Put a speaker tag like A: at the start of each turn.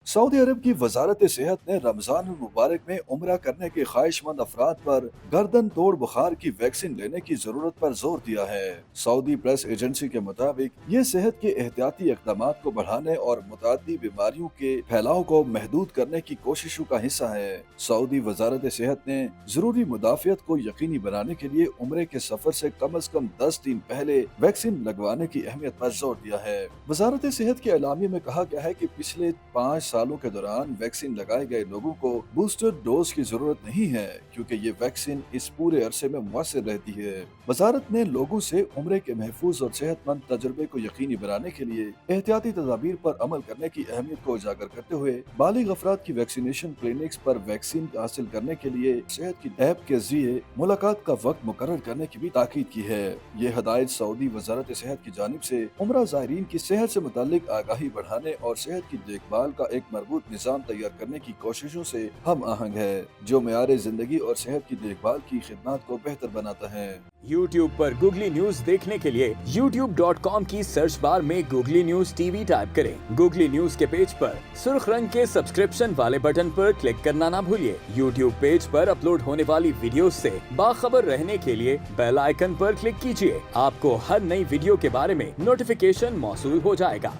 A: Saudi अरब की वजारत सेहत ने रमजान मुबारक में उम्रा करने के ख्वाहिशमंद अफराद पर गर्दन तोड़ बुखार की वैक्सीन लेने की जरूरत पर जोर दिया है। सऊदी प्रेस एजेंसी के मुताबिक ये सेहत के एहतियाती इकदाम को बढ़ाने और मुतादी बीमारियों के फैलाव को महदूद करने की कोशिशों का हिस्सा है। सऊदी वजारत सेहत ने जरूरी मुदाफियत को यकीनी बनाने के लिए उम्रे के सफर से कम 10 दिन पहले वैक्सीन लगवाने की अहमियत पर जोर दिया है। वजारत सेहत के एलामिये में कहा गया है कि पिछले 5 सालों के दौरान वैक्सीन लगाए गए लोगों को बूस्टर डोज की जरूरत नहीं है, क्योंकि ये वैक्सीन इस पूरे अरसे में मुअस्सर रहती है। वजारत ने लोगों से उम्रे के महफूज और सेहतमंद तजुर्बे को यकीनी बनाने के लिए एहतियाती तदाबीर पर अमल करने की अहमियत को उजागर करते हुए बालिग अफराद की वैक्सीनेशन क्लिनिक्स पर वैक्सीन हासिल करने के लिए सेहत की ऐप के जरिए मुलाकात का वक्त मुकर्रर करने की भी ताकीद की है। ये हदायत सऊदी वजारत सेहत की जानिब से उम्रा ज़ायरीन की सेहत से मुताल्लिक आगाही बढ़ाने और सेहत की देखभाल का एक मजबूत निज़ाम तैयार करने की कोशिशों से हम आहंग है, जो मेयार जिंदगी और सेहत की देखभाल की खिदमत को बेहतर बनाता है।
B: YouTube पर गूगली न्यूज देखने के लिए youtube.com की सर्च बार में गूगली न्यूज टीवी टाइप करें। गूगली न्यूज के पेज पर सुर्ख रंग के सब्सक्रिप्शन वाले बटन पर क्लिक करना ना भूलिए। YouTube पेज पर अपलोड होने वाली वीडियोस से बाखबर रहने के लिए बेल आइकन पर क्लिक कीजिए। आपको हर नई वीडियो के बारे में नोटिफिकेशन मौसूल हो जाएगा।